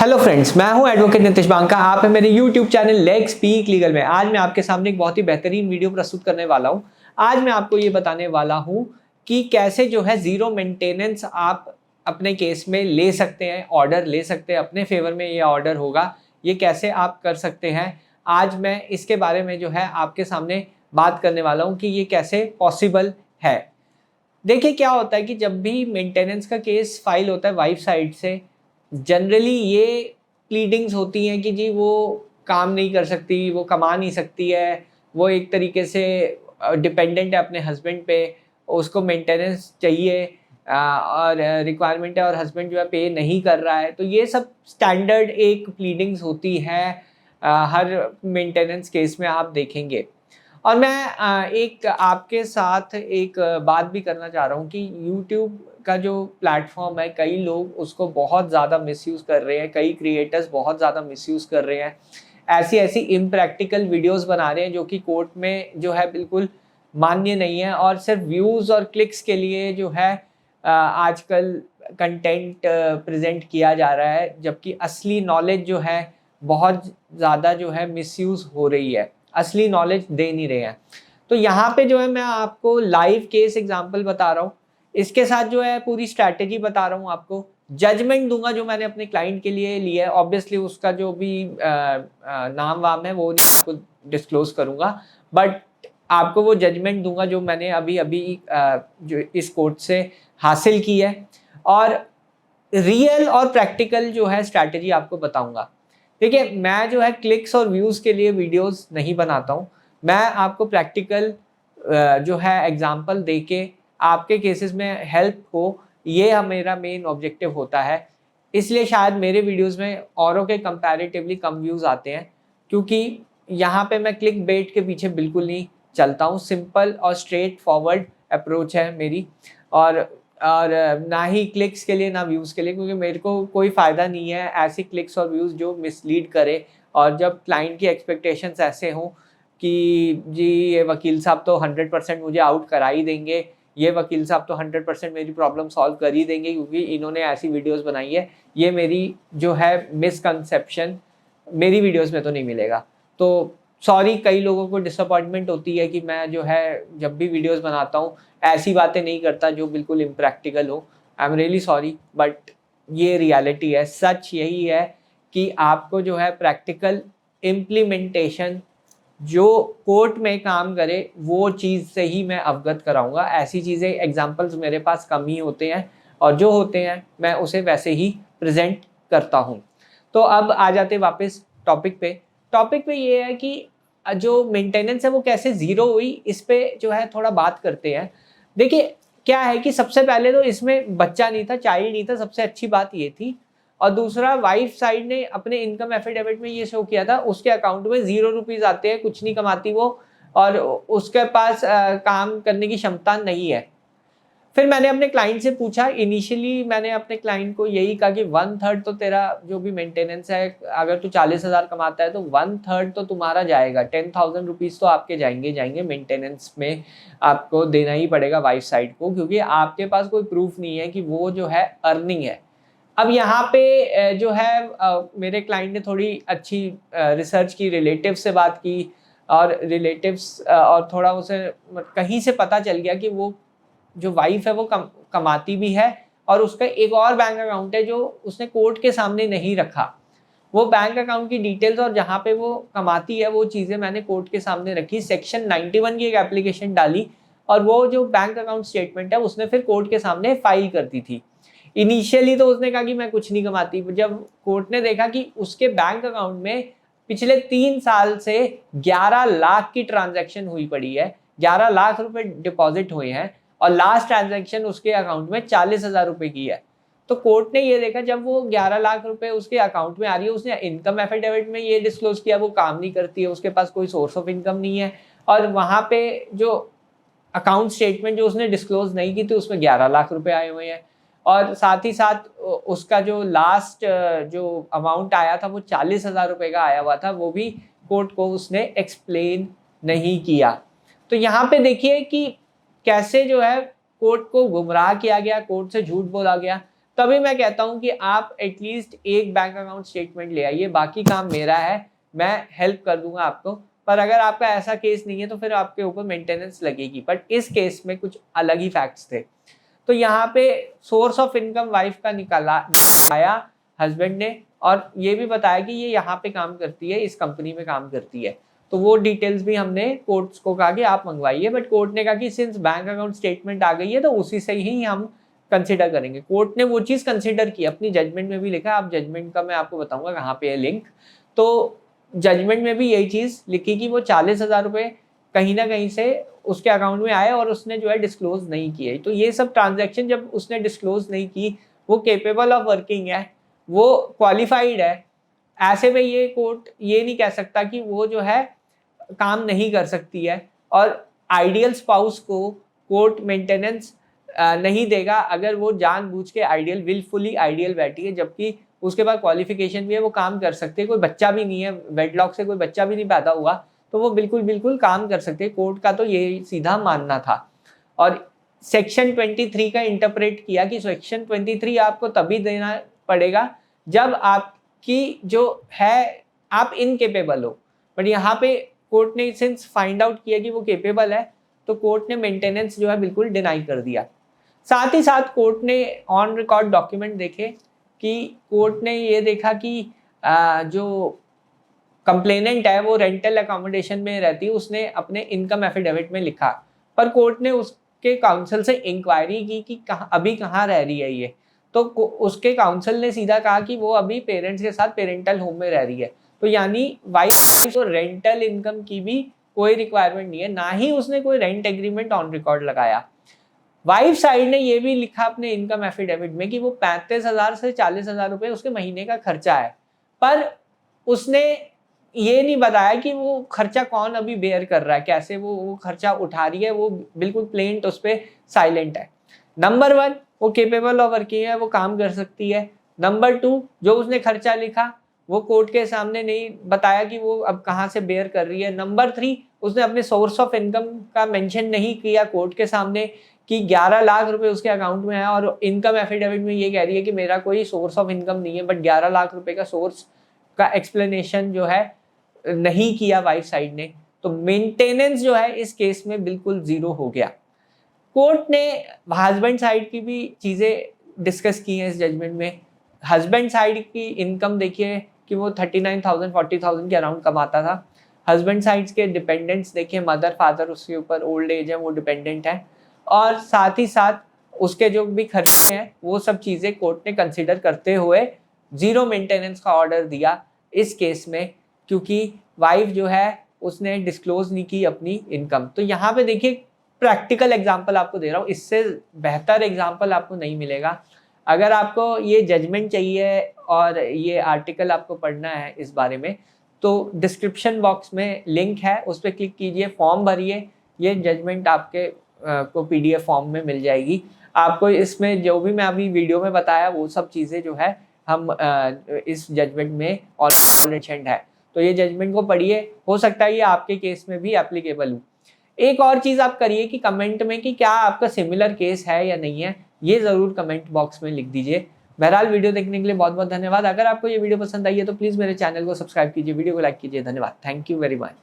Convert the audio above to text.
Hello friends, मैं हूं advocate Nitish Banka. आप हैं मेरे YouTube channel let's speak legal में। आज मैं आपके सामने एक बहुत ही बेहतरीन वीडियो प्रस्तुत करने वाला हूं। आज मैं आपको ये बताने वाला हूं कि कैसे जो है जीरो मेंटेनेंस आप अपने केस में ले सकते हैं, ऑर्डर ले सकते हैं, अपने फेवर में ये ऑर्डर होगा, ये कैसे आप कर सकते हैं। आज मैं इसके बारे में जो है आपके सामने बात करने वाला हूँ कि ये कैसे पॉसिबल है। देखिए क्या होता है कि जब भी मेंटेनेंस का केस फाइल होता है वाइफ साइड से, जनरली ये प्लीडिंग्स होती हैं कि जी वो काम नहीं कर सकती, वो कमा नहीं सकती है, वो एक तरीके से डिपेंडेंट है अपने हस्बैंड पे, उसको मेंटेनेंस चाहिए और रिक्वायरमेंट है और हस्बैंड जो है पे नहीं कर रहा है। तो ये सब स्टैंडर्ड एक प्लीडिंग्स होती है हर मेंटेनेंस केस में आप देखेंगे। और मैं एक आपके साथ एक बात भी करना चाह रहा हूँ कि यूट्यूब का जो प्लेटफॉर्म है, कई लोग उसको बहुत ज़्यादा मिसयूज़ कर रहे हैं, कई क्रिएटर्स बहुत ज़्यादा मिसयूज़ कर रहे हैं, ऐसी ऐसी इम्प्रैक्टिकल वीडियोस बना रहे हैं जो कि कोर्ट में जो है बिल्कुल मान्य नहीं है और सिर्फ व्यूज़ और क्लिक्स के लिए जो है आजकल कंटेंट प्रेजेंट किया जा रहा है, जबकि असली नॉलेज जो है बहुत ज़्यादा जो है मिसयूज़ हो रही है, असली नॉलेज दे नहीं रहे हैं। तो यहाँ पे जो है मैं आपको लाइव केस एग्जांपल बता रहा हूँ, इसके साथ जो है पूरी स्ट्रैटेजी बता रहा हूँ आपको, जजमेंट दूंगा जो मैंने अपने क्लाइंट के लिए लिया है। ऑब्वियसली उसका जो भी नाम वाम है वो नहीं आपको डिस्क्लोज करूंगा, बट आपको वो जजमेंट दूंगा जो मैंने अभी अभी जो इस कोर्ट से हासिल की है, और रियल और प्रैक्टिकल जो है स्ट्रैटेजी आपको बताऊंगा। देखिए मैं जो है क्लिक्स और व्यूज़ के लिए वीडियोस नहीं बनाता हूँ, मैं आपको प्रैक्टिकल जो है एग्जांपल देके आपके केसेस में हेल्प हो, ये मेरा मेन ऑब्जेक्टिव होता है। इसलिए शायद मेरे वीडियोस में औरों के कंपैरेटिवली कम व्यूज़ आते हैं, क्योंकि यहाँ पे मैं क्लिक बेट के पीछे बिल्कुल नहीं चलता हूँ। सिंपल और स्ट्रेट फॉरवर्ड अप्रोच है मेरी, और ना ही क्लिक्स के लिए ना व्यूज़ के लिए, क्योंकि मेरे को कोई फ़ायदा नहीं है ऐसी क्लिक्स और व्यूज़ जो मिसलीड करे। और जब क्लाइंट की एक्सपेक्टेशंस ऐसे हों कि जी ये वकील साहब तो 100% मुझे आउट करा ही देंगे, ये वकील साहब तो 100% मेरी प्रॉब्लम सॉल्व कर ही देंगे क्योंकि इन्होंने ऐसी वीडियोस बनाई है, ये मेरी जो है मिसकंसेप्शन मेरी वीडियोस में तो नहीं मिलेगा। तो सॉरी, कई लोगों को डिसअपॉइंटमेंट होती है कि मैं जो है जब भी वीडियोस बनाता हूँ ऐसी बातें नहीं करता जो बिल्कुल इम्प्रैक्टिकल हो। I am really sorry, but ये रियलिटी है। सच यही है कि आपको जो है प्रैक्टिकल इम्प्लीमेंटेशन जो कोर्ट में काम करे वो चीज़ से ही मैं अवगत कराऊंगा। ऐसी चीज़ें एग्जांपल्स मेरे पास कम ही होते हैं, और जो होते हैं मैं उसे वैसे ही प्रेजेंट करता हूं। तो अब आ जाते वापस टॉपिक पे। टॉपिक पे ये है कि जो मेंटेनेंस है वो कैसे ज़ीरो हुई, इस पे जो है थोड़ा बात करते हैं। देखिए क्या है कि सबसे पहले तो इसमें बच्चा नहीं था, चाइल्ड नहीं था, सबसे अच्छी बात ये थी। और दूसरा, वाइफ साइड ने अपने इनकम एफिडेविट में ये शो किया था उसके अकाउंट में 0 रुपीज़ आते हैं, कुछ नहीं कमाती वो, और उसके पास काम करने की क्षमता नहीं है। फिर मैंने अपने क्लाइंट से पूछा, इनिशियली मैंने अपने क्लाइंट को यही कहा कि 1/3 तो तेरा जो भी मेंटेनेंस है, अगर तू 40,000 कमाता है तो 1/3 तो तुम्हारा जाएगा, 10,000 रुपीज़ तो आपके जाएंगे मेंटेनेंस में, आपको देना ही पड़ेगा वाइफ साइड को, क्योंकि आपके पास कोई प्रूफ नहीं है कि वो जो है अर्निंग है। अब यहाँ पे जो है मेरे क्लाइंट ने थोड़ी अच्छी रिसर्च की, रिलेटिव से बात की, और रिलेटिव्स और थोड़ा उसे कहीं से पता चल गया कि वो जो वाइफ है वो कमाती भी है, और उसका एक और बैंक अकाउंट है जो उसने कोर्ट के सामने नहीं रखा। वो बैंक अकाउंट की डिटेल्स और जहाँ पे वो कमाती है वो चीज़ें मैंने कोर्ट के सामने रखी, सेक्शन 91 की एक एप्लीकेशन डाली, और वो जो बैंक अकाउंट स्टेटमेंट है उसने फिर कोर्ट के सामने फाइल कर दी थी। इनिशियली तो उसने कहा कि मैं कुछ नहीं कमाती, जब कोर्ट ने देखा कि उसके बैंक अकाउंट में पिछले 3 साल से 11 लाख की ट्रांजैक्शन हुई पड़ी है, 11 लाख रुपए डिपॉजिट हुए हैं, और लास्ट ट्रांजैक्शन उसके अकाउंट में 40,000 रुपए की है। तो कोर्ट ने ये देखा, जब वो 11 लाख रुपए उसके अकाउंट में आ रही है, उसने इनकम एफिडेविट में ये डिस्क्लोज किया वो काम नहीं करती है, उसके पास कोई सोर्स ऑफ इनकम नहीं है, और वहां पे जो अकाउंट स्टेटमेंट जो उसने डिस्क्लोज नहीं की थी उसमें 11 लाख रुपए आए हुए हैं, और साथ ही साथ उसका जो लास्ट जो अमाउंट आया था वो 40,000 रुपए का आया हुआ था, वो भी कोर्ट को उसने एक्सप्लेन नहीं किया। तो यहाँ पे देखिए कि कैसे जो है कोर्ट को गुमराह किया गया, कोर्ट से झूठ बोला गया। तभी मैं कहता हूं कि आप एटलीस्ट एक बैंक अकाउंट स्टेटमेंट ले आइए, बाकी काम मेरा है, मैं हेल्प कर दूंगा आपको। पर अगर आपका ऐसा केस नहीं है तो फिर आपके ऊपर मेंटेनेंस लगेगी। बट इस केस में कुछ अलग ही फैक्ट्स थे। तो यहाँ पे सोर्स ऑफ इनकम वाइफ का निकाला आया हस्बैंड ने, और ये भी बताया कि ये यहाँ पे काम करती है, इस कंपनी में काम करती है। तो वो डिटेल्स भी हमने कोर्ट्स को कहा कि आप मंगवाइए, बट कोर्ट ने कहा कि सिंस बैंक अकाउंट स्टेटमेंट आ गई है तो उसी से ही हम कंसिडर करेंगे। कोर्ट ने वो चीज़ कंसिडर की, अपनी जजमेंट में भी लिखा। आप जजमेंट का मैं आपको बताऊंगा कहाँ पे है लिंक। तो जजमेंट में भी यही चीज़ लिखी कि वो 40,000 रुपये कहीं ना कहीं से उसके अकाउंट में आए और उसने जो है डिस्क्लोज नहीं किए। तो ये सब ट्रांजैक्शन जब उसने डिस्क्लोज नहीं की, वो केपेबल ऑफ वर्किंग है, वो क्वालिफाइड है, ऐसे में ये कोर्ट ये नहीं कह सकता कि वो जो है काम नहीं कर सकती है। और आइडियल स्पाउस को कोर्ट मेंटेनेंस नहीं देगा अगर वो जानबूझ के आइडियल विलफुली आइडियल बैठी है, जबकि उसके बाद क्वालिफिकेशन भी है, वो काम कर सकते हैं, कोई बच्चा भी नहीं है, वेडलॉक से कोई बच्चा भी नहीं पैदा हुआ, तो वो बिल्कुल काम कर सकते हैं। कोर्ट का तो ये सीधा मानना था। और सेक्शन 23 का इंटरप्रेट किया कि सेक्शन 23 आपको तभी देना पड़ेगा जब आपकी जो है आप इनकेपेबल हो। बट यहाँ पे कोर्ट ने सिंस फाइंड आउट किया कि वो केपेबल है, तो कोर्ट ने मेंटेनेंस जो है बिल्कुल डिनाई कर दिया। साथ ही साथ कोर्ट ने ऑन रिकॉर्ड डॉक्यूमेंट देखे कि कोर्ट ने ये देखा कि जो कंप्लेनेंट है वो रेंटल अकोमोडेशन में रहती है, उसने अपने इनकम एफिडेविट में लिखा, पर कोर्ट ने उसके काउंसिल से इंक्वायरी की कि अभी कहाँ रह रही है ये। तो उसके काउंसिल ने सीधा कहा कि वो अभी पेरेंट्स के साथ पेरेंटल होम में रह रही है। तो यानी वाइफ को रेंटल इनकम की भी कोई रिक्वायरमेंट नहीं है, ना ही उसने कोई रेंट एग्रीमेंट ऑन रिकॉर्ड लगाया। वाइफ साइड ने ये भी लिखा अपने इनकम एफिडेविट में कि वो 35,000 से 40,000 रुपए उसके महीने का खर्चा है, पर उसने ये नहीं बताया कि वो खर्चा कौन अभी बेयर कर रहा है, कैसे वो खर्चा उठा रही है। वो बिल्कुल प्लेन उस पर साइलेंट है। नंबर 1 वो केपेबल ऑफ वर्किंग है, वो काम कर सकती है। नंबर 2 जो उसने खर्चा लिखा वो कोर्ट के सामने नहीं बताया कि वो अब कहाँ से बेयर कर रही है। नंबर 3 उसने अपने सोर्स ऑफ इनकम का मेंशन नहीं किया कोर्ट के सामने कि 11 लाख रुपए उसके अकाउंट में है, और इनकम एफिडेविट में ये कह रही है कि मेरा कोई सोर्स ऑफ इनकम नहीं है। बट 11 लाख रुपए का सोर्स का एक्सप्लेनेशन जो है नहीं किया वाइफ साइड ने। तो मेंटेनेंस जो है इस केस में बिल्कुल जीरो हो गया। कोर्ट ने हस्बैंड साइड की भी चीज़ें डिस्कस की हैं इस जजमेंट में। हस्बैंड साइड की इनकम देखिए कि वो 39,000 40,000 के अराउंड कमाता था। हस्बैंड साइड के डिपेंडेंट्स देखिए, मदर फादर उसके ऊपर ओल्ड एज है, वो डिपेंडेंट है। और साथ ही साथ उसके जो भी खर्चे हैं वो सब चीज़ें कोर्ट ने कंसिडर करते हुए जीरो मेंटेनेंस का ऑर्डर दिया इस केस में, क्योंकि वाइफ जो है उसने डिस्क्लोज नहीं की अपनी इनकम। तो यहाँ पे देखिए प्रैक्टिकल एग्जांपल आपको दे रहा हूँ, इससे बेहतर एग्जांपल आपको नहीं मिलेगा। अगर आपको ये जजमेंट चाहिए और ये आर्टिकल आपको पढ़ना है इस बारे में, तो डिस्क्रिप्शन बॉक्स में लिंक है, उस पर क्लिक कीजिए, फॉर्म भरिए, ये जजमेंट आपके को PDF फॉर्म में मिल जाएगी। आपको इसमें जो भी मैं अभी वीडियो में बताया वो सब चीज़ें जो है हम इस जजमेंट में ऑलरेडी है। तो ये जजमेंट को पढ़िए, हो सकता है ये आपके केस में भी एप्लीकेबल हो। एक और चीज़ आप करिए कि कमेंट में कि क्या आपका सिमिलर केस है या नहीं है, ये ज़रूर कमेंट बॉक्स में लिख दीजिए। बहरहाल वीडियो देखने के लिए बहुत बहुत धन्यवाद। अगर आपको ये वीडियो पसंद आई है तो प्लीज़ मेरे चैनल को सब्सक्राइब कीजिए, वीडियो को लाइक कीजिए। धन्यवाद, थैंक यू वेरी मच।